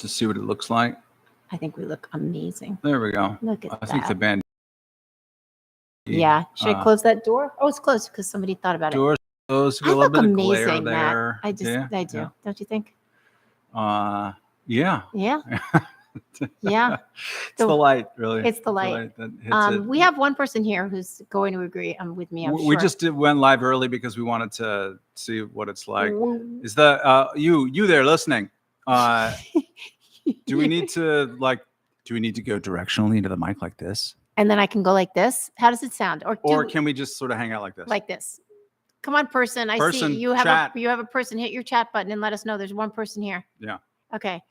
to see what it looks like. I think we look amazing. There we go. Look at that. I think the band. Yeah. Should I close that door? Oh, it's closed because somebody thought about Doors closed. it. I A little look bit of glare amazing, there. Matt. I do. Yeah. Don't you think? Yeah. Yeah. Yeah. It's the light, really. It's the light. That hits it. We have one person here who's going to agree with me. I'm We sure. just went live early because we wanted to see what it's like. Is the you there listening? Do we need to go directionally into the mic like this? And then I can go like this. How does it sound? Or can we just sort of hang out like this? Like this. Come on, person. I see you have a person. Hit your chat button and let us know there's one person here. Yeah. Okay.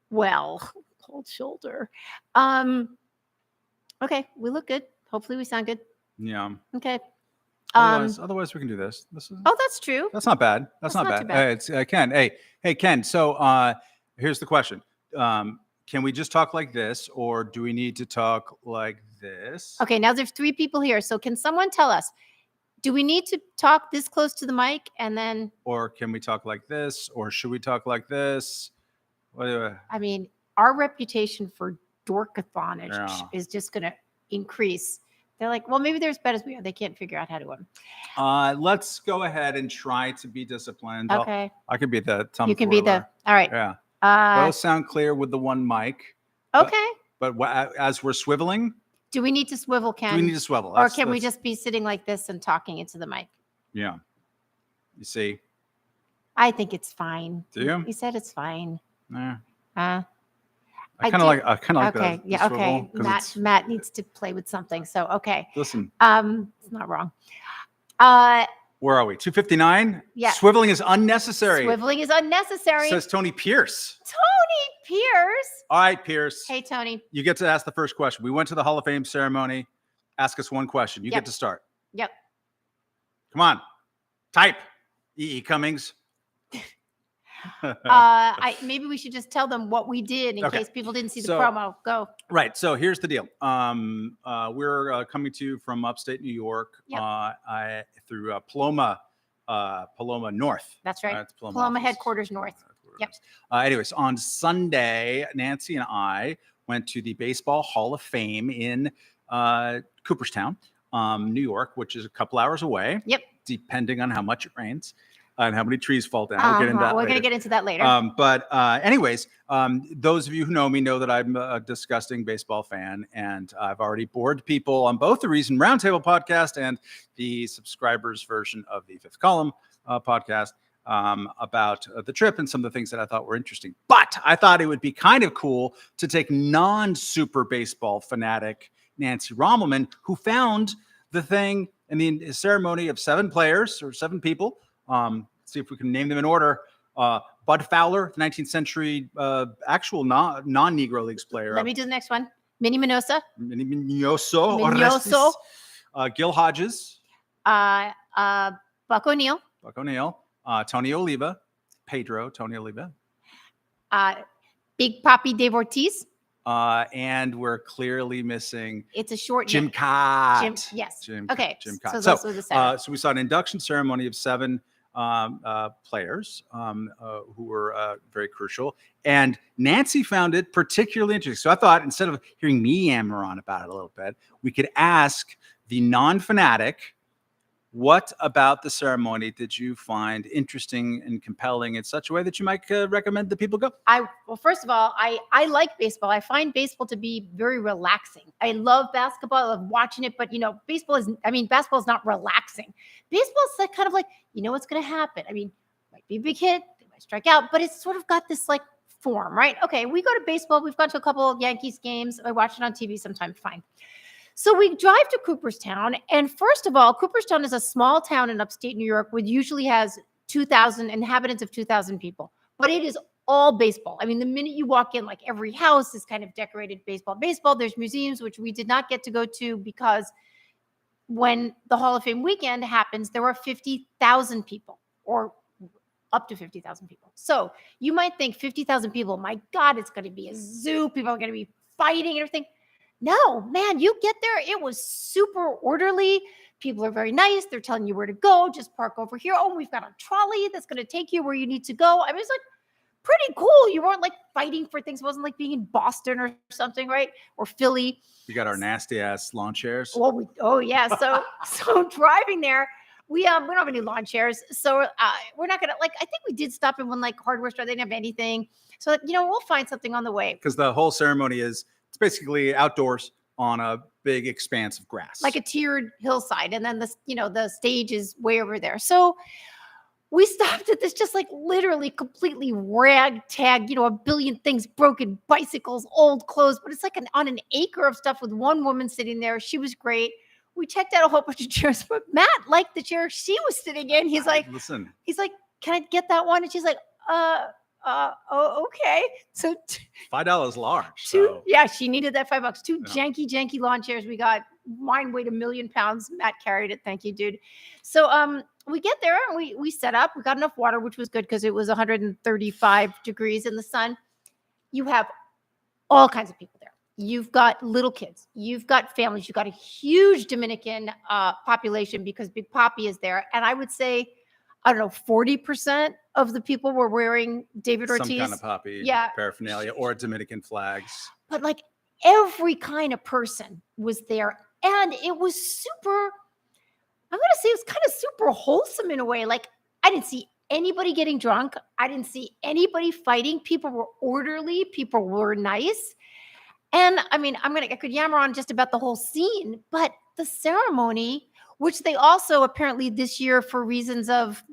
Well, cold shoulder. Okay, we look good. Hopefully we sound good. Yeah. Okay. Otherwise we can do this. That's true. That's not bad. That's not bad. Hey, it's Ken. Hey, Ken. So here's the question. Can we just talk like this, or do we need to talk like this? Okay, now there's 3 people here. So can someone tell us, do we need to talk this close to the mic and then? Or can we talk like this, or should we talk like this? I mean, our reputation for dorkathon is just going to increase. They're like, well, maybe they're as bad as we are. They can't figure out how to. Let's go ahead and try to be disciplined. Okay. I could be the thumb. You can be the. All right. Yeah. Both sound clear with the one mic. Okay. But as we're swiveling. Do we need to swivel, Ken? Do we need to swivel? Or can we just be sitting like this and talking into the mic? Yeah. You see? I think it's fine. Do you? He said it's fine. Yeah. I kind of like okay. that. Yeah. Okay. Matt needs to play with something. So, okay. Listen. It's not wrong. Where are we? 259? Yeah. Swiveling is unnecessary. Swiveling is unnecessary. Says Tony Pierce. Tony Pierce. All right, Pierce. Hey, Tony. You get to ask the first question. We went to the Hall of Fame ceremony. Ask us one question. You get to start. Yep. Come on. Type. E.E. Cummings. Maybe we should just tell them what we did in case people didn't see the promo. Go. Right. So here's the deal. We're coming to you from upstate New York. Through Paloma North. That's right. It's Paloma headquarters North. Yep. Anyways, on Sunday, Nancy and I went to the Baseball Hall of Fame in Cooperstown, New York, which is a couple hours away. Yep. Depending on how much it rains and how many trees fall down. We're going to get into that later. Anyways, those of you who know me know that I'm a disgusting baseball fan, and I've already bored people on both the Reason Roundtable podcast and the subscribers version of the Fifth Column podcast about the trip and some of the things that I thought were interesting. But I thought it would be kind of cool to take non-super baseball fanatic Nancy Rommelmann, who found the thing in the ceremony of 7 players or 7 people. See if we can name them in order. Bod Fowler, 19th century actual non-Negro Leagues player. Let me do the next one. Minnie Miñoso. Minnie Miñoso. Gil Hodges. Buck O'Neil. Tony Oliva. Tony Oliva. Big Papi Dave Ortiz. And we're clearly missing. It's a short Jim Kaat. Jim Kaat. So we saw an induction ceremony of 7 players who were very crucial. And Nancy found it particularly interesting. So I thought instead of hearing me yammer on about it a little bit, we could ask the non-fanatic, what about the ceremony did you find interesting and compelling in such a way that you might recommend that people go? Well, first of all, I like baseball. I find baseball to be very relaxing. I love basketball. I love watching it, but basketball is not relaxing. Baseball is kind of like, what's going to happen. Might be a big hit, they might strike out, but it's sort of got this like form, right? Okay, we go to baseball. We've gone to a couple of Yankees games. I watch it on TV sometimes. Fine. So we drive to Cooperstown, and first of all, Cooperstown is a small town in upstate New York, which usually has 2,000 inhabitants of 2,000 people, but it is all baseball. The minute you walk in, like every house is kind of decorated baseball. There's museums, which we did not get to go to because when the Hall of Fame weekend happens, there were 50,000 people or up to 50,000 people. So you might think 50,000 people, my God, it's going to be a zoo. People are going to be fighting and everything. No, man, you get there. It was super orderly. People are very nice. They're telling you where to go. Just park over here. Oh, we've got a trolley that's going to take you where you need to go. It's like pretty cool. cool. You weren't like fighting for things. It wasn't like being in Boston or something, right? Or Philly. You got our nasty ass lawn chairs. Well, yeah. So driving there, we don't have any lawn chairs, so we're not gonna like. I think we did stop in one like hardware store. They didn't have anything, so like, we'll find something on the way. Because the whole ceremony it's basically outdoors on a big expanse of grass, like a tiered hillside, and then the stage is way over there. So we stopped at this just like literally completely ragtag, a billion things, broken bicycles, old clothes, but it's like on an acre of stuff with one woman sitting there. She was great. We checked out a whole bunch of chairs, but Matt liked the chair she was sitting in. He's like, listen, can I get that one? And she's like, oh, okay. So $5 large. Yeah, she needed that $5. Two janky lawn chairs. We got, mine weighed 1,000,000 pounds. Matt carried it. Thank you, dude. So we get there and we set up. We got enough water, which was good because it was 135 degrees in the sun. You have all kinds of people there. You've got little kids. You've got families. You've got a huge Dominican population because Big Papi is there. And I would say, I don't know, 40% of the people were wearing David Ortiz. Some kind of Papi paraphernalia or Dominican flags. But like every kind of person was there. And it was super, I'm going to say it was kind of super wholesome in a way. Like I didn't see anybody getting drunk. I didn't see anybody fighting. People were orderly. People were nice. And I mean, I could yammer on just about the whole scene, but the ceremony, which they also apparently this year for reasons of,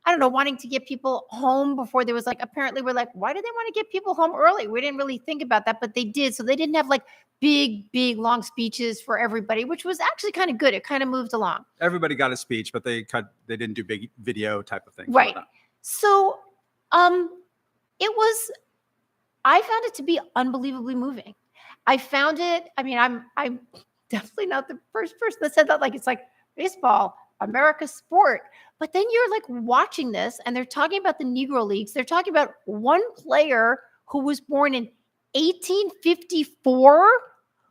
I don't know, wanting to get people home before there was like, apparently we're like, why did they want to get people home early? We didn't really think about that, but they did. So they didn't have like big, long speeches for everybody, which was actually kind of good. It kind of moved along. Everybody got a speech, but they didn't do big video type of things. Right. So I found it to be unbelievably moving. I found it, I mean, I'm definitely not the first person that said that, like, it's like baseball, America's sport. But then you're like watching this and they're talking about the Negro Leagues. They're talking about one player who was born in 1854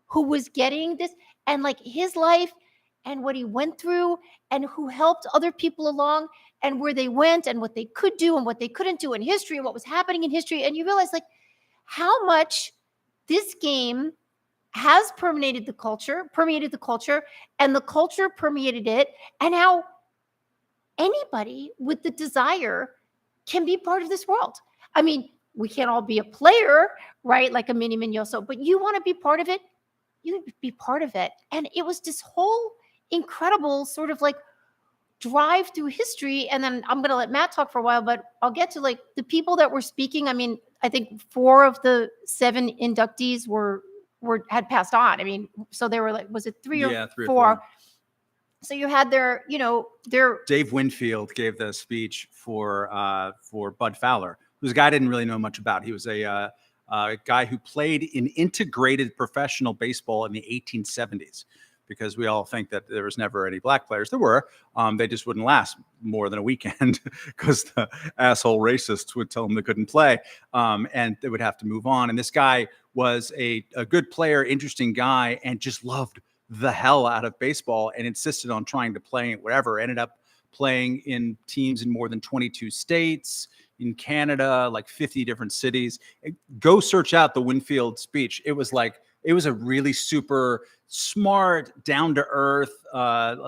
who was getting this and like his life and what he went through and who helped other people along and where they went and what they could do and what they couldn't do in history and what was happening in history. And you realize like how much this game has permeated the culture, and the culture permeated it, and how anybody with the desire can be part of this world. I mean, we can't all be a player, right? Like a Minnie Miñoso, but you want to be part of it, you be part of it. And it was this whole incredible sort of like drive through history. And then I'm going to let Matt talk for a while, but I'll get to like the people that were speaking. I mean, I think 4 of the 7 inductees had passed on. I mean, so they were like, was it 3 or 4? So you had their Dave Winfield gave the speech for Bod Fowler, who's a guy I didn't really know much about. He was a guy who played in integrated professional baseball in the 1870s. Because we all think that there was never any black players. There were. They just wouldn't last more than a weekend because the asshole racists would tell them they couldn't play, and they would have to move on. And this guy was a good player, interesting guy, and just loved the hell out of baseball and insisted on trying to play it, whatever. Ended up playing in teams in more than 22 states, in Canada, like 50 different cities. Go search out the Winfield speech. It was a really super smart, down-to-earth,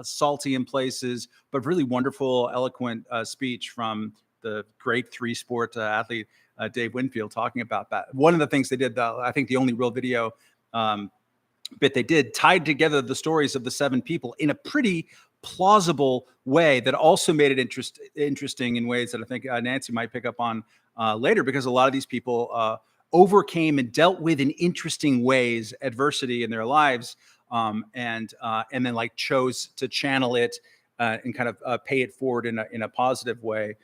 salty in places, but really wonderful, eloquent speech from the great 3-sport athlete, Dave Winfield, talking about that. One of the things they did, though, I think the only real video bit they did, tied together the stories of the 7 people in a pretty plausible way that also made it interesting in ways that I think Nancy might pick up on later, because a lot of these people overcame and dealt with in interesting ways adversity in their lives, and then like chose to channel it and kind of pay it forward in a positive way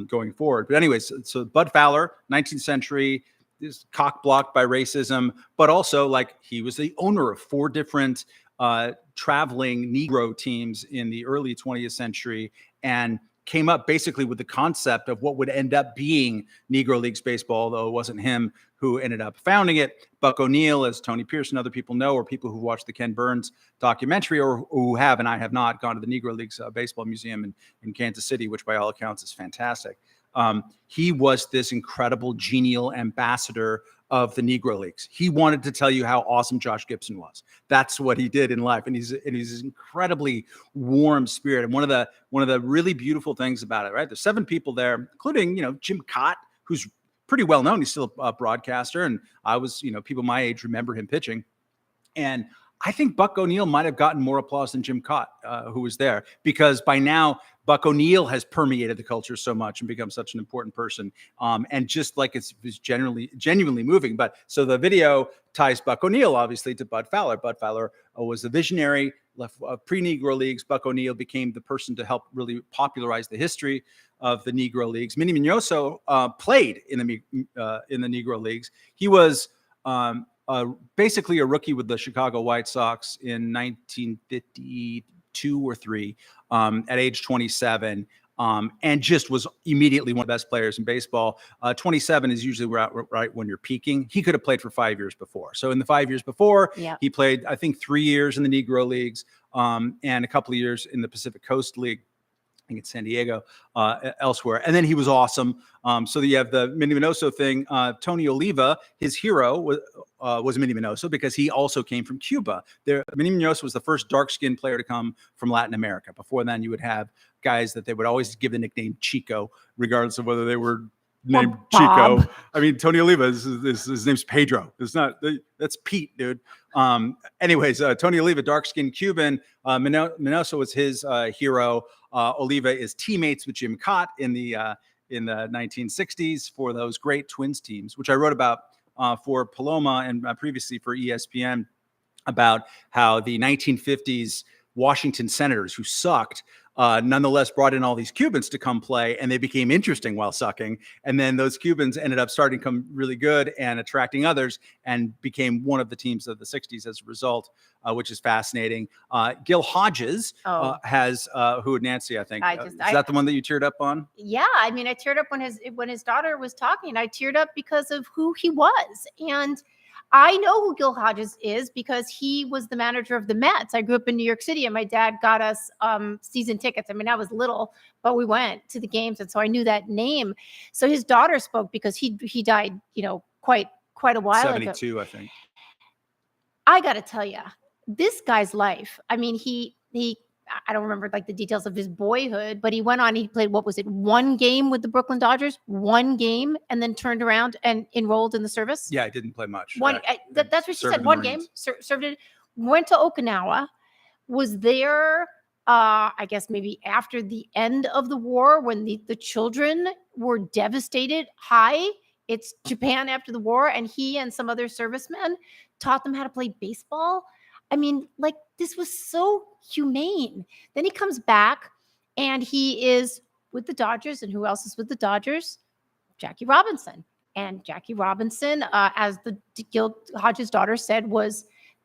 going forward. But anyways, so Bod Fowler, 19th century, is cock-blocked by racism, but also like he was the owner of 4 different traveling Negro teams in the early 20th century, and came up basically with the concept of what would end up being Negro Leagues baseball, though it wasn't him who ended up founding it. Buck O'Neil, as Tony Pierce and other people know, or people who watched the Ken Burns documentary, or who have, and I have not, gone to the Negro Leagues Baseball Museum in Kansas City, which by all accounts is fantastic. he was this incredible, genial ambassador of the Negro Leagues. He wanted to tell you how awesome Josh Gibson was. That's what he did in life, and he's this incredibly warm spirit. And one of the really beautiful things about it, right? There's 7 people there, including Jim Kaat, who's pretty well known. He's still a broadcaster, and I was people my age remember him pitching. And I think Buck O'Neil might have gotten more applause than Jim Kaat, who was there, because by now Buck O'Neil has permeated the culture so much and become such an important person. And just like it's genuinely moving. But so the video ties Buck O'Neil obviously to Bod Fowler. Bod Fowler was a visionary pre-Negro Leagues. Buck O'Neil became the person to help really popularize the history of the Negro Leagues. Minnie Miñoso played in the Negro Leagues. He was basically a rookie with the Chicago White Sox in 1952 or 3 at age 27, and just was immediately one of the best players in baseball. 27 is usually right when you're peaking. He could have played for 5 years before. So in the 5 years before, he played, I think, 3 years in the Negro Leagues and a couple of years in the Pacific Coast League. I think it's San Diego, elsewhere. And then he was awesome. So you have the Minnie Miñoso thing. Tony Oliva, his hero was Minnie Miñoso because he also came from Cuba. Minnie Miñoso was the first dark-skinned player to come from Latin America. Before then, you would have guys that they would always give the nickname Chico, regardless of whether they were named Chico. I mean, Tony Oliva, his name's Pedro. That's Pete, dude. Anyways, Tony Oliva, dark-skinned Cuban. Miñoso was his hero. Oliva is teammates with Jim Kaat in the 1960s for those great Twins teams, which I wrote about for Paloma and previously for ESPN, about how the 1950s Washington Senators, who sucked, nonetheless brought in all these Cubans to come play, and they became interesting while sucking. And then those Cubans ended up starting to come really good and attracting others, and became one of the teams of the 60s as a result, which is fascinating. Gil Hodges has who Nancy, I think. Is that the one that you teared up on? Yeah, I mean, I teared up when his daughter was talking. I teared up because of who he was. And I know who Gil Hodges is because he was the manager of the Mets. I grew up in New York City, and my dad got us season tickets. I mean, I was little, but we went to the games, and so I knew that name. So his daughter spoke because he died, quite a while 72, ago. I think. I got to tell you, this guy's life. I mean, he I don't remember like the details of his boyhood, but he went on, he played, what was it, 1 game with the Brooklyn Dodgers, 1 game, and then turned around and enrolled in the service. Yeah, I didn't play much. That's what she said. 1 game, served it, went to Okinawa, was there, I guess maybe after the end of the war when the children were devastated. It's Japan after the war, and he and some other servicemen taught them how to play baseball. I mean, like, this was so humane. Then he comes back and he is with the Dodgers. And who else is with the Dodgers? Jackie Robinson. And Jackie Robinson, as the Gil Hodges' daughter said,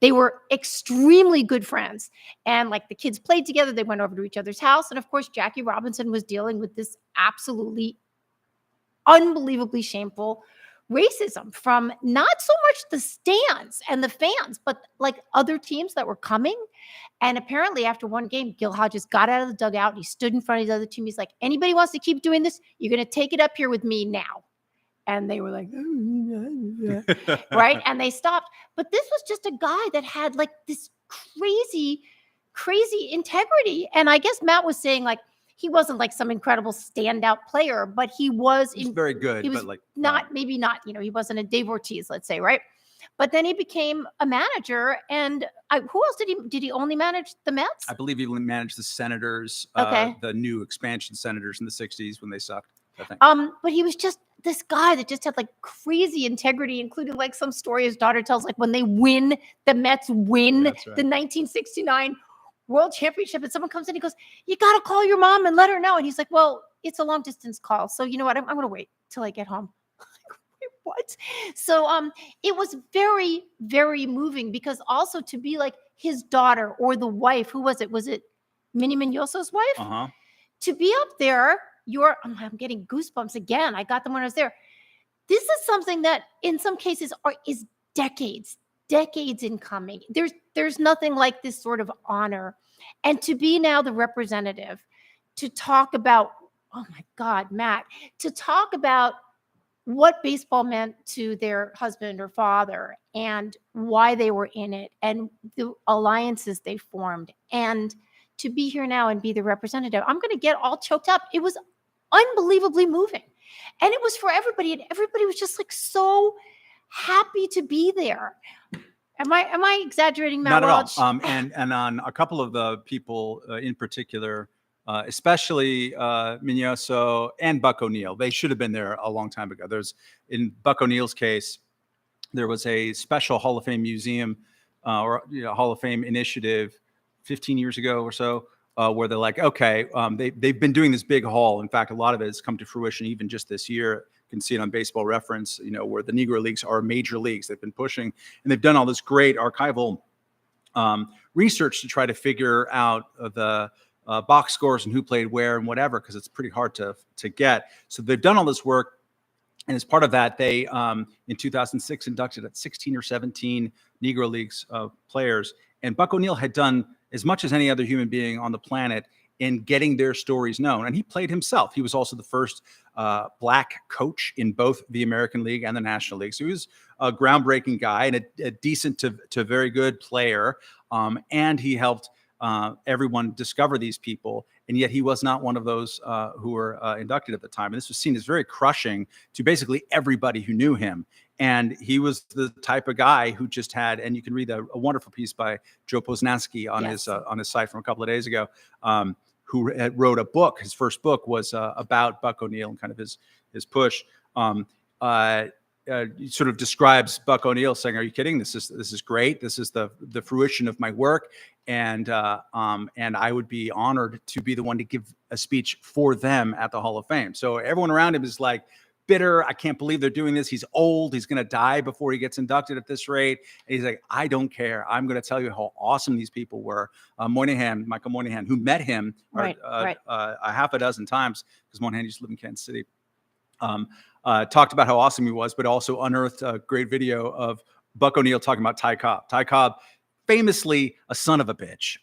they were extremely good friends. And like the kids played together, they went over to each other's house. And of course, Jackie Robinson was dealing with this absolutely unbelievably shameful racism from not so much the stands and the fans, but like other teams that were coming. And apparently after 1 game, Gil Hodges got out of the dugout. He stood in front of the other team. He's like, anybody wants to keep doing this? You're going to take it up here with me now. And they were like, right? And they stopped. But this was just a guy that had like this crazy integrity. And I guess Matt was saying like, he wasn't like some incredible standout player, but he was very good. He was but like maybe not, he wasn't a Dave Ortiz, let's say, right? But then he became a manager. And who else did he only manage the Mets? I believe he managed the Senators, the new expansion Senators in the 60s when they sucked, I think. But he was just this guy that just had like crazy integrity, including like some story his daughter tells, like when the Mets win the 1969 World Championship, and someone comes in, he goes, you got to call your mom and let her know. And he's like, well, it's a long distance call. So you know what? I'm going to wait till I get home. Wait, what? So it was very, very moving, because also to be like his daughter or the wife, who was it? Was it Minnie Miñoso's wife? Uh-huh. To be up there, I'm getting goosebumps again. I got them when I was there. This is something that in some cases is decades in coming. There's nothing like this sort of honor. And to be now the representative to talk about oh my God, Matt, to talk about what baseball meant to their husband or father and why they were in it and the alliances they formed, and to be here now and be the representative. I'm going to get all choked up. It was unbelievably moving. And it was for everybody. And everybody was just like so happy to be there. Am I exaggerating, Matt? Not at Welch? all. And on a couple of the people in particular, especially Miñoso and Buck O'Neil, they should have been there a long time ago. In Buck O'Neil's case, there was a special Hall of Fame museum or Hall of Fame initiative 15 years ago or so, where they're like, okay, they've been doing this big haul. In fact, a lot of it has come to fruition even just this year. You can see it on Baseball Reference, where the Negro Leagues are major leagues. They've been pushing, and they've done all this great archival research to try to figure out the box scores and who played where and whatever, because it's pretty hard to get. So they've done all this work. And as part of that, they, in 2006, inducted at 16 or 17 Negro Leagues players. And Buck O'Neil had done as much as any other human being on the planet in getting their stories known. And he played himself. He was also the first Black coach in both the American League and the National League. So he was a groundbreaking guy and a decent to very good player. And he helped everyone discover these people. And yet he was not one of those who were inducted at the time. And this was seen as very crushing to basically everybody who knew him. And he was the type of guy who just had, and you can read a wonderful piece by Joe Posnanski on his site from a couple of days ago, who wrote a book. His first book was about Buck O'Neil and kind of his push. Sort of describes Buck O'Neil saying, "Are you kidding? This is great. This is the fruition of my work, and I would be honored to be the one to give a speech for them at the Hall of Fame." So everyone around him is like bitter. I can't believe they're doing this. He's old. He's going to die before he gets inducted at this rate. And he's like, I don't care. I'm going to tell you how awesome these people were. Michael Moynihan, who met him a half a dozen times, because Moynihan used to live in Kansas City. Talked about how awesome he was, but also unearthed a great video of Buck O'Neil talking about Ty Cobb. Ty Cobb, famously a son of a bitch,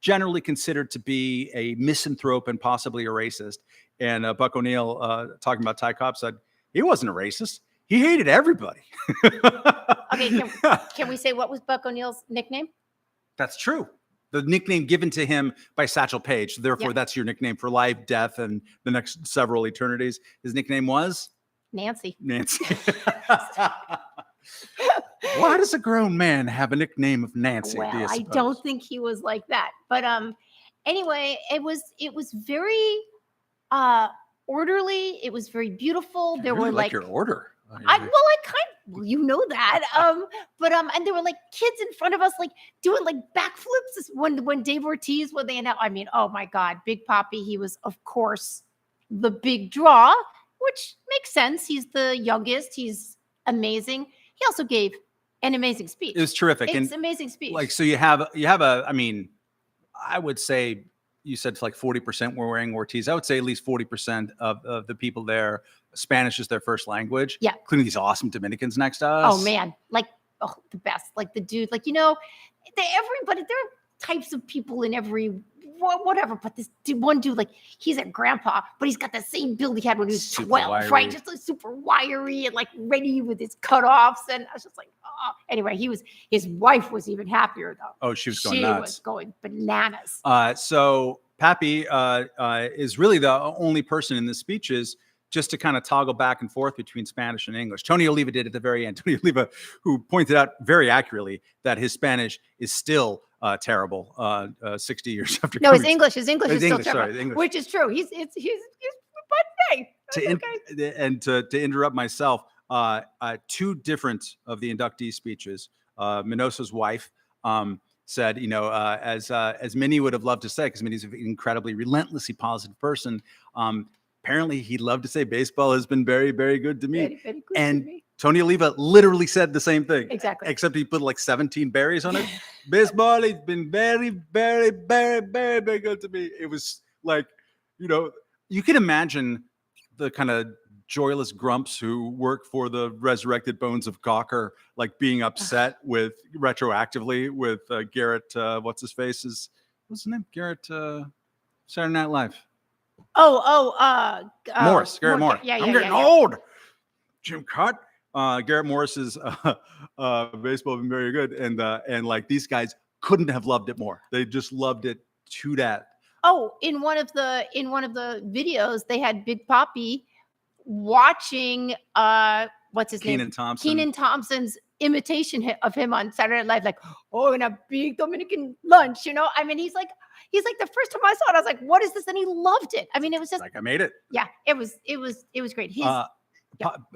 generally considered to be a misanthrope and possibly a racist. And Buck O'Neil, talking about Ty Cobb, said he wasn't a racist. He hated everybody. Okay, can we say what was Buck O'Neil's nickname? That's true. The nickname given to him by Satchel Paige. Therefore, That's your nickname for life, death, and the next several eternities. His nickname was? Nancy. Why does a grown man have a nickname of Nancy? Well, I don't think he was like that. But anyway, it was very orderly. It was very beautiful. There were like your order. You know that. And there were like kids in front of us, like doing like backflips when Dave Ortiz, when they announced, I mean, oh my God, Big Papi, he was, of course, the big draw, which makes sense. He's the youngest. He's amazing. He also gave an amazing speech. It was terrific. It's an amazing speech. Like, so you have a, I mean, I would say, you said like 40% were wearing Ortiz. I would say at least 40% of the people there, Spanish is their first language. Yeah. Including these awesome Dominicans next to us. Oh man. The best. Like the dude, everybody, there are types of people in every whatever, but this one dude, like he's a grandpa, but he's got the same build he had when he was super 12, wiry. right? Just like super wiry and like ready with his cutoffs. And I was just like, oh. Anyway, his wife was even happier though. Oh, she was going nuts. She was going bananas. So Papi is really the only person in the speeches just to kind of toggle back and forth between Spanish and English. Tony Oliva did at the very end. Tony Oliva, who pointed out very accurately that his Spanish is still terrible 60 years after. No, his English is still terrible, sorry, which is true. He's but hey, to interrupt myself, two different of the inductee speeches, Miñoso's wife said, as Minnie would have loved to say, because Minnie's an incredibly relentlessly positive person, apparently he'd love to say baseball has been very, very good to me. Very, very good and to me. Tony Oliva literally said the same thing. Exactly. Except he put like 17 berries on it. Baseball has been very, very, very, very, very good to me. It was like, you can imagine the kind of joyless grumps who work for the resurrected bones of Gawker, like being upset with retroactively with Garrett, what's his name? Garrett, Saturday Night Live. Morris, Garrett Morris. Yeah, I'm getting old. Jim Kaat. Garrett Morris's baseball been very good, and like these guys couldn't have loved it more. They just loved it to that. Oh, in one of the videos, they had Big Papi watching what's his name? Kenan Thompson's imitation of him on Saturday Night Live, like, oh, in a big Dominican lunch, you know. I mean, he's like the first time I saw it, I was like, what is this? And he loved it. I mean, it was just like I made it. Yeah, it was great.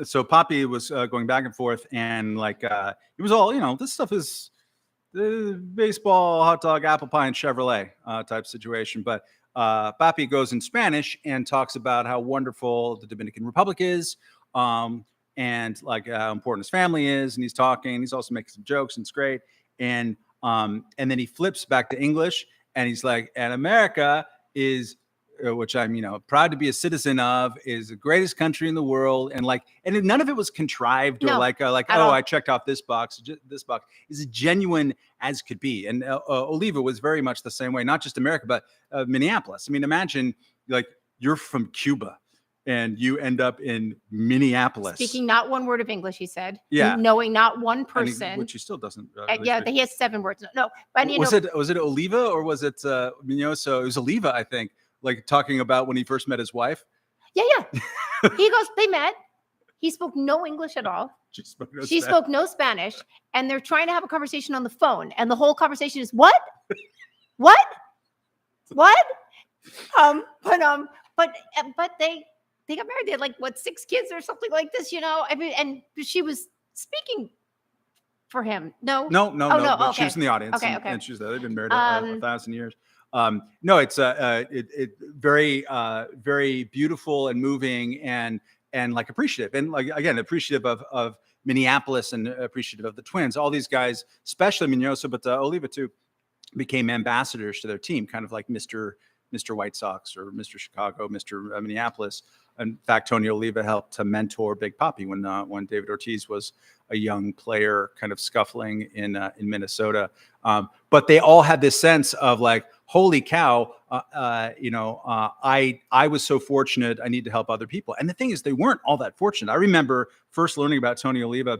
So Papi was going back and forth, and like it was all, you know, this stuff is the baseball, hot dog, apple pie, and Chevrolet type situation. But Papi goes in Spanish and talks about how wonderful the Dominican Republic is, and like how important his family is. And he's talking. He's also making some jokes, and it's great. And then he flips back to English, and he's like, "And America is." Which I'm, you know, proud to be a citizen of, is the greatest country in the world, and like, and none of it was contrived or like I checked off this box. This box is as genuine as could be. And Oliva was very much the same way, not just America, but Minneapolis. I mean, imagine like you're from Cuba and you end up in Minneapolis, speaking not one word of English. He said, yeah, knowing not one person, which he still doesn't. Yeah, he has 7 words. No, but was it Oliva or was it Miñoso? It was Oliva, I think. Like talking about when he first met his wife. Yeah. He goes, they met. He spoke no English at all. She spoke no Spanish. And they're trying to have a conversation on the phone. And the whole conversation is, what? What? But they got married. They had like 6 kids or something like this, you know? I mean, and she was speaking for him. No. Okay. She was in the audience. Okay. And she was there. They've been married 1,000 years. No, it's very, very beautiful and moving and like appreciative, and like, again, appreciative of Minneapolis and appreciative of the Twins. All these guys, especially Miñoso, but Oliva too, became ambassadors to their team, kind of like Mr. White Sox or Mr. Chicago, Mr. Minneapolis. In fact, Tony Oliva helped to mentor Big Papi when David Ortiz was a young player, kind of scuffling in Minnesota. But they all had this sense of like, holy cow, I was so fortunate. I need to help other people. And the thing is, they weren't all that fortunate. I remember first learning about Tony Oliva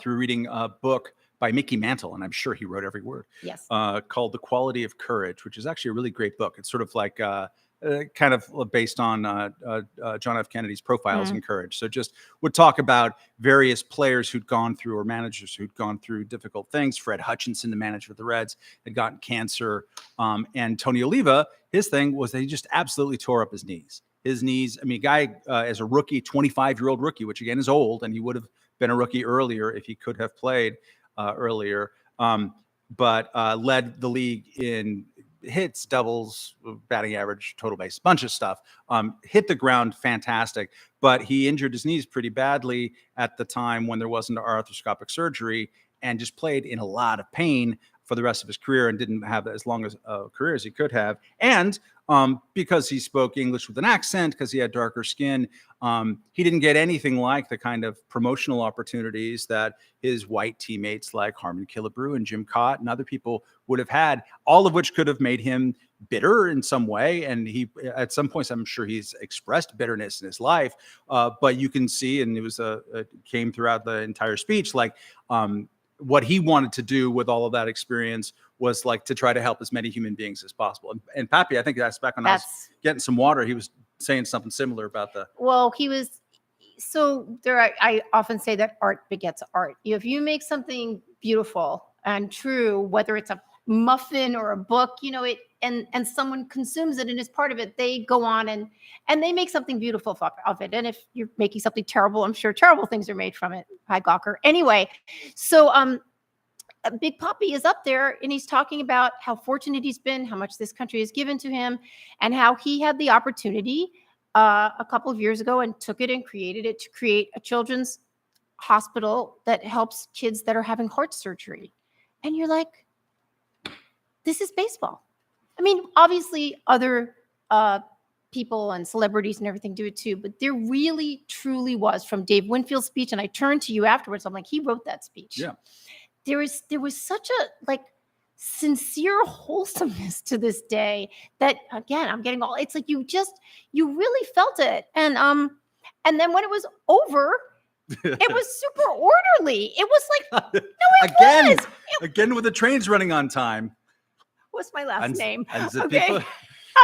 through reading a book by Mickey Mantle, and I'm sure he wrote every word. Yes. Called The Quality of Courage, which is actually a really great book. It's sort of like kind of based on John F. Kennedy's Profiles in Courage. So just would talk about various players who'd gone through, or managers who'd gone through difficult things. Fred Hutchinson, the manager of the Reds, had gotten cancer. And Tony Oliva, his thing was that he just absolutely tore up his knees. His knees, I mean, guy as a rookie, 25-year-old rookie, which again is old, and he would have been a rookie earlier if he could have played earlier, but led the league in hits, doubles, batting average, total base, bunch of stuff. Hit the ground fantastic, but he injured his knees pretty badly at the time when there wasn't arthroscopic surgery, and just played in a lot of pain for the rest of his career, and didn't have as long as a career as he could have. And because he spoke English with an accent, because he had darker skin, he didn't get anything like the kind of promotional opportunities that his white teammates like Harmon Killebrew and Jim Kaat and other people would have had, all of which could have made him bitter in some way. And he, at some points, I'm sure he's expressed bitterness in his life, but you can see, and it came throughout the entire speech, like what he wanted to do with all of that experience was like to try to help as many human beings as possible. And Papi, I think that's back when I was getting some water, he was saying something similar about the. Well, he was, so there, I often say that art begets art. If you make something beautiful and true, whether it's a muffin or a book, you know, it, and someone consumes it and is part of it, they go on and they make something beautiful of it. And if you're making something terrible, I'm sure terrible things are made from it. Hi, Gawker. Anyway, so Big Papi is up there and he's talking about how fortunate he's been, how much this country has given to him, and how he had the opportunity a couple of years ago and took it and created it to create a children's hospital that helps kids that are having heart surgery. And you're like, this is baseball. I mean, obviously other people and celebrities and everything do it too, but there really, truly was, from Dave Winfield's speech, and I turned to you afterwards, I'm like, he wrote that speech. Yeah. There was such a, like, sincere wholesomeness to this day that, again, I'm getting all, it's like you really felt it. And then when it was over, it was super orderly. It was like, no, it again, was. Again with the trains running on time. What's my last name? And the Okay. people,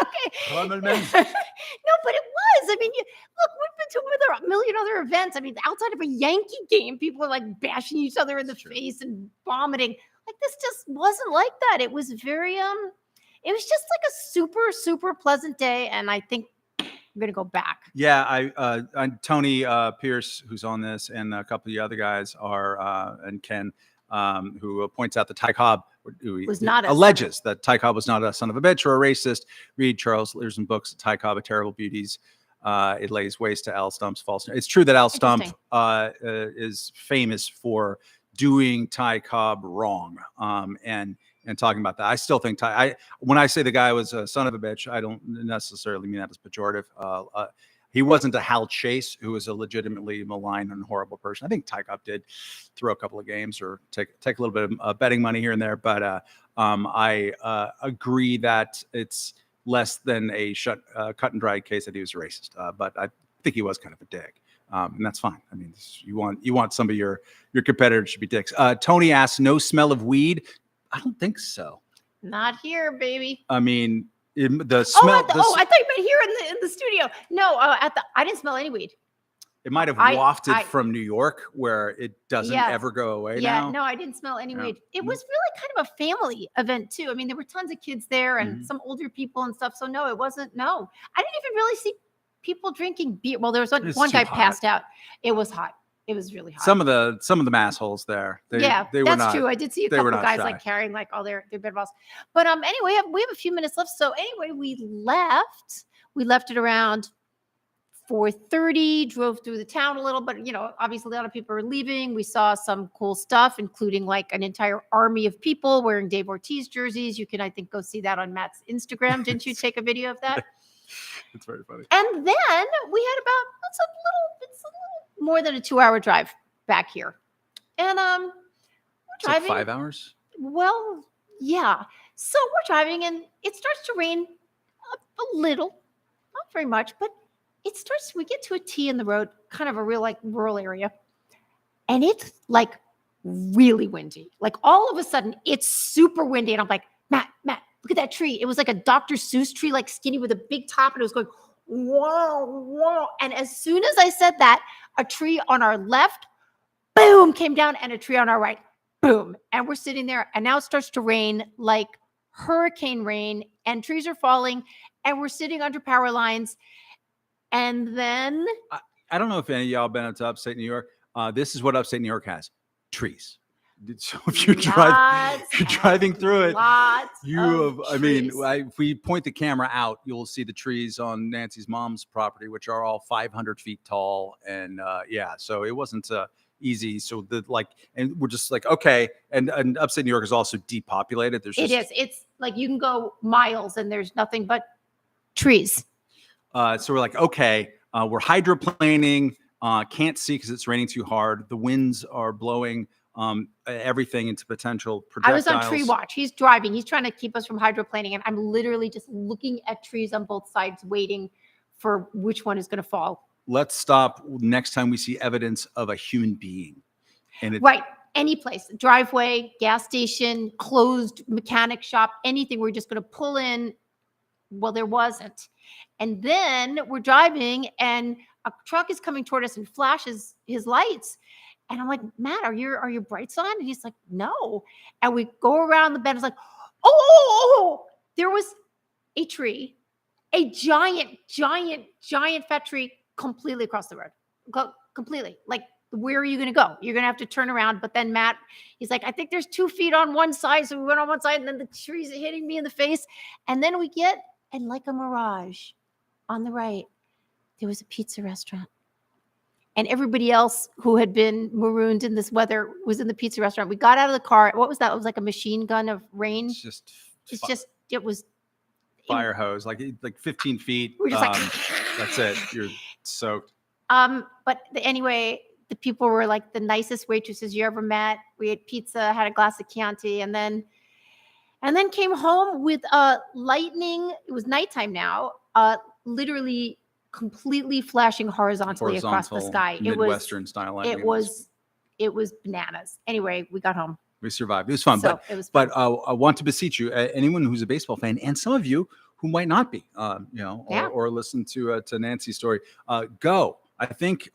Okay. Rommelmann. No, but it was. I mean, look, we've been to a million other events. I mean, outside of a Yankee game, people are like bashing each other in the face and vomiting. Like, this just wasn't like that. It was very, it was just like a super, super pleasant day. And I think I'm going to go back. Yeah, I Tony Pierce, who's on this, and a couple of the other guys are, and Ken, who points out that Ty Cobb was not alleges that Ty Cobb was not a son of a bitch or a racist. Read Charles Learson books, Ty Cobb, A Terrible Beauties. It lays waste to Al Stump's false. It's true that Al Stump is famous for doing Ty Cobb wrong, and talking about that. I still think when I say the guy was a son of a bitch, I don't necessarily mean that as pejorative. He wasn't a Hal Chase, who was a legitimately malign and horrible person. I think Ty Cobb did throw a couple of games or take a little bit of betting money here and there. But I agree that it's less than a cut and dried case that he was a racist. But I think he was kind of a dick. And that's fine. I mean, you want some of your competitors to be dicks. Tony asks, no smell of weed? I don't think so. Not here, baby. I mean, the smell. I thought you meant here in the studio. No, I didn't smell any weed. It might have wafted from New York, where it doesn't ever go away now. Yeah, no, I didn't smell any weed. It was really kind of a family event too. I mean, there were tons of kids there and some older people and stuff. So no, it wasn't. No, I didn't even really see people drinking beer. Well, there was one guy passed out. It was hot. It was really hot. Some of the assholes there. They were that's not, true. I did see a couple of guys like carrying like all their bed balls. But anyway, we have a few minutes left. So anyway, we left. We left at around 4:30. Drove through the town a little, but obviously a lot of people are leaving. We saw some cool stuff, including like an entire army of people wearing Dave Ortiz jerseys. You can, I think, go see that on Matt's Instagram. Didn't you take a video of that? It's very funny. And then we had it's a little more than a 2-hour drive back here. And we're driving. Like 5 hours? Well, yeah. So we're driving and it starts to rain a little, not very much, but we get to a T in the road, kind of a real like rural area. And it's like really windy. Like all of a sudden it's super windy. And I'm like, Matt, look at that tree. It was like a Dr. Seuss tree, like skinny with a big top. And it was going, whoa, whoa. And as soon as I said that, a tree on our left, boom, came down, and a tree on our right, boom. And we're sitting there, and now it starts to rain like hurricane rain, and trees are falling, and we're sitting under power lines. And then I don't know if any of y'all been to upstate New York. This is what upstate New York has: trees. So if you're driving through it, if we point the camera out, you'll see the trees on Nancy's mom's property, which are all 500 feet tall. And so it wasn't easy. So and we're just like, okay. And upstate New York is also depopulated. It's like you can go miles and there's nothing but trees. So we're like, okay, we're hydroplaning, can't see because it's raining too hard. The winds are blowing everything into potential projectiles. I was on tree watch. He's driving. He's trying to keep us from hydroplaning. And I'm literally just looking at trees on both sides, waiting for which one is going to fall. Let's stop next time we see evidence of a human being. Right. Any place, driveway, gas station, closed mechanic shop, anything. We're just going to pull in. Well, there wasn't. And then we're driving and a truck is coming toward us and flashes his lights. And I'm like, Matt, are your brights on? And he's like, no. And we go around the bend. It's like, oh, there was a tree, a giant fat tree completely across the road. Completely. Like, where are you going to go? You're going to have to turn around. But then Matt, he's like, I think there's 2 feet on one side. So we went on one side and then the trees are hitting me in the face. And then and like a mirage on the right, there was a pizza restaurant. And everybody else who had been marooned in this weather was in the pizza restaurant. We got out of the car. What was that? It was like a machine gun of rain. It was fire hose, like 15 feet. We're just that's it. You're soaked. But anyway, the people were like the nicest waitresses you ever met. We had pizza, had a glass of Chianti, and then and then came home with lightning. It was nighttime now. Literally completely flashing horizontally across the sky. Midwestern style lightning. It was bananas. Anyway, we got home. We survived. It was fun. So it was fun. But I want to beseech you, anyone who's a baseball fan, and some of you who might not be, or listen to Nancy's story, go. I think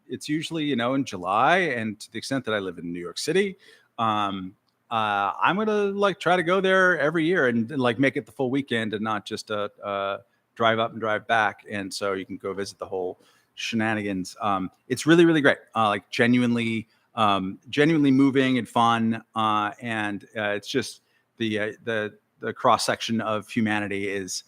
it's usually, in July, and to the extent that I live in New York City, I'm gonna try to go there every year and make it the full weekend and not just drive up and drive back. And so you can go visit the whole shenanigans. It's really, really great. Genuinely moving and fun. And it's just the cross section of humanity is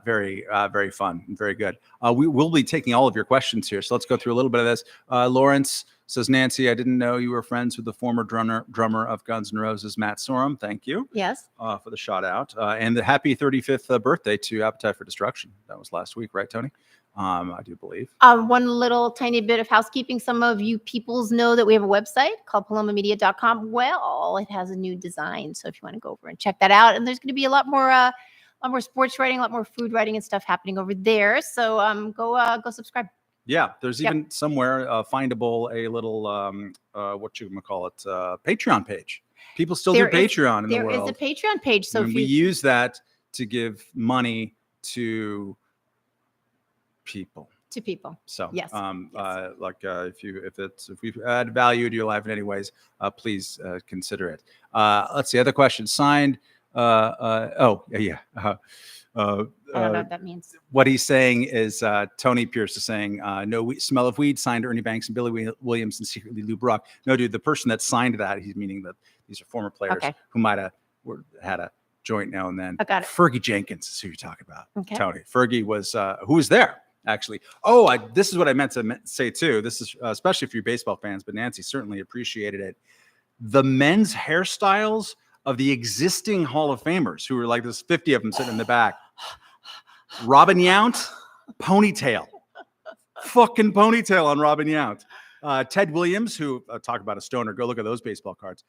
very, very fun and very good. We will be taking all of your questions here. So let's go through a little bit of this. Lawrence says, Nancy, I didn't know you were friends with the former drummer of Guns N' Roses, Matt Sorum. Thank you. Yes. For the shout out. And the happy 35th birthday to Appetite for Destruction. That was last week, right, Tony? I do believe. One little tiny bit of housekeeping. Some of you peoples know that we have a website called palomamedia.com. Well, it has a new design. So if you want to go over and check that out, and there's going to be a lot more sports writing, a lot more food writing and stuff happening over there. So go subscribe. Yeah, there's even somewhere findable a little Patreon page. People still do Patreon in the world. There is a Patreon page. So we use that to give money to people. So yes. If we add value to your life in any ways, please consider it. Let's see other questions. Signed. I don't know what that means. What he's saying is Tony Pierce is saying, no smell of weed, signed Ernie Banks and Billy Williams and secretly Lou Brock. No, dude, the person that signed that, he's meaning that these are former players who might have had a joint now and then. I got it. Fergie Jenkins is who you're talking about. Okay. Tony. Fergie was, who was there, actually. This is what I meant to say, too. This is especially for you baseball fans, but Nancy certainly appreciated it. The men's hairstyles of the existing Hall of Famers, who were there's 50 of them sitting in the back. Robin Yount, ponytail. Fucking ponytail on Robin Yount. Ted Williams, who talk about a stoner. Go look at those baseball cards.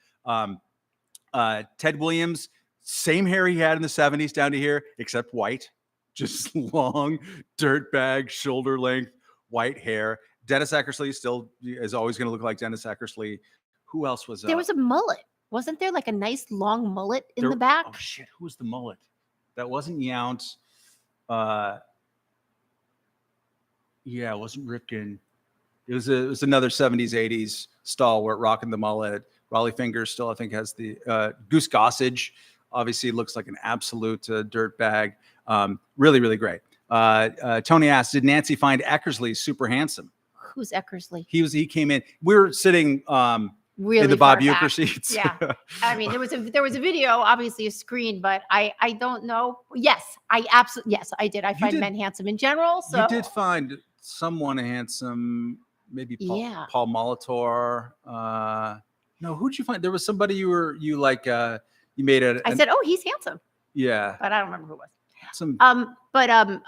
Ted Williams, same hair he had in the 70s down to here, except white. Just long, dirtbag, shoulder length, white hair. Dennis Eckersley still is always going to look like Dennis Eckersley. Who else was there? Was a mullet. Wasn't there a nice long mullet in the back? Oh shit! Who was the mullet? That wasn't Yount. It wasn't Ripken. It was another 70s, 80s stalwart rocking the mullet. Raleigh Fingers still, I think, has the Goose Gossage. Obviously, looks like an absolute dirtbag. Really, really great. Tony asked, did Nancy find Eckersley super handsome? Who's Eckersley? He came in. We were sitting really in the Bob Uecker seats. Yeah. I mean, there was a video, obviously a screen, but I don't know. Yes, I did. I find men handsome in general. So you did find someone handsome, maybe Paul Molitor. No, who'd you find? There was somebody you made it. I said, oh, he's handsome. Yeah. But I don't remember who it was.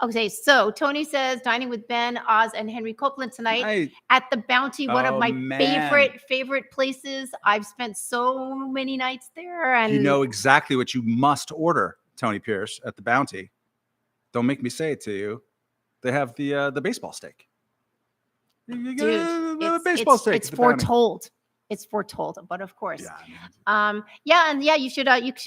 Okay. So Tony says dining with Ben, Oz, and Henry Copeland tonight at the Bounty, one of my favorite places. I've spent so many nights there, and you know exactly what you must order, Tony Pierce, at the Bounty. Don't make me say it to you. They have the baseball steak. You get a baseball steak. It's foretold. It's foretold, but of course, you should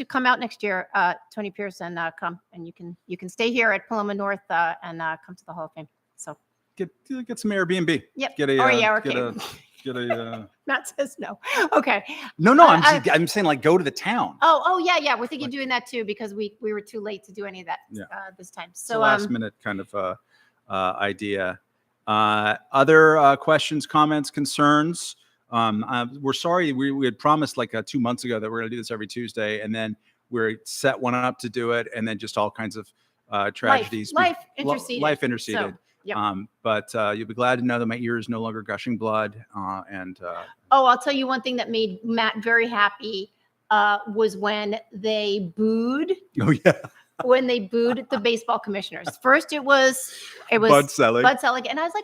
come out next year, Tony Pierce, and come, and you can stay here at Paloma North and come to the Hall of Fame. So get some Airbnb. Yep. Get a Matt says no. Okay. No. I'm saying go to the town. Oh yeah. We're thinking doing that too because we were too late to do any of that this time. So last minute kind of idea. Other questions, comments, concerns. We're sorry. We had promised 2 months ago that we're going to do this every Tuesday, and then we set one up to do it, and then just all kinds of tragedies. Life interceded. So, yep. But you'll be glad to know that my ear is no longer gushing blood. I'll tell you one thing that made Matt very happy was when they booed. Oh yeah. When they booed the baseball commissioners. First, it was Bud Selig, and I was like,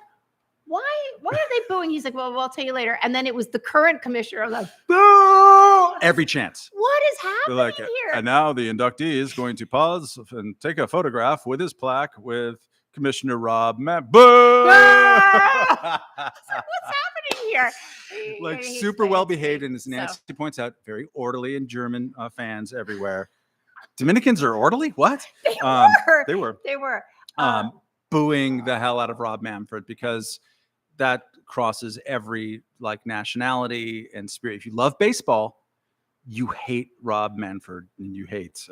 why are they booing? He's like, well, I'll tell you later. And then it was the current commissioner. I was like, boo! every chance. What is They're happening like, here? and now the inductee is going to pause and take a photograph with his plaque with Commissioner Rob Boo! What's happening here? Like He's super like, well it's great. behaved, and as So, Nancy points out, very orderly and German fans everywhere. Dominicans are orderly? What? they were. They were. They were. Booing the hell out of Rob Manfred because that crosses every like nationality and spirit. If you love baseball, you hate Rob Manfred and you hate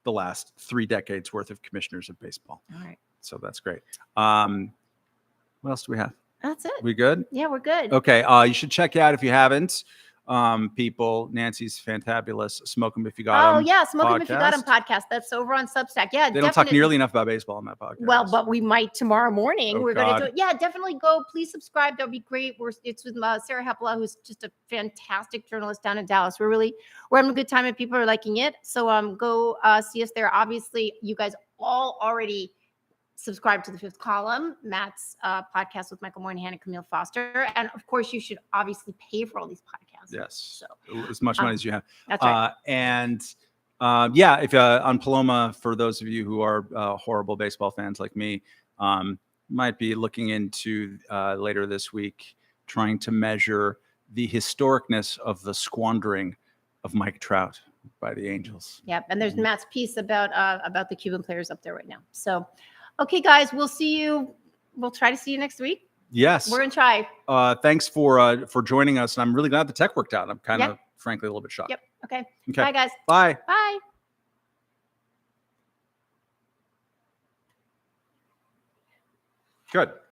the last 3 decades worth of commissioners of baseball. All right. So that's great. What else do we have? That's it. We good? Yeah, we're good. Okay. You should check out if you haven't. People, Nancy's fantabulous Smoke 'em If You Got 'em. Oh yeah, Smoke 'em If You Got 'em podcast. podcast. That's over on Substack. Yeah, They don't talk nearly enough about baseball on that podcast. Well, but we might tomorrow morning. Oh, We're going to God. do it. Yeah, definitely go. Please subscribe. That would be great. It's with Sarah Hepla, who's just a fantastic journalist down in Dallas. We're having a good time and people are liking it. So go see us there. Obviously, you guys all already subscribe to The Fifth Column, Matt's podcast with Michael Moynihan and Camille Foster. And of course, you should obviously pay for all these podcasts. Yes. So as much money as you have. that's right. Yeah, if on Paloma, for those of you who are horrible baseball fans like me, might be looking into later this week, trying to measure the historicness of the squandering of Mike Trout by the Angels. Yep. And there's Matt's piece about the Cuban players up there right now. So, okay, guys, we'll see you. We'll try to see you next week. Yes. We're going to try. Thanks for joining us. And I'm really glad the tech worked out. I'm kind of, frankly, a little bit shocked. Yep. Okay. Okay. Bye, guys. Bye. Bye. Good.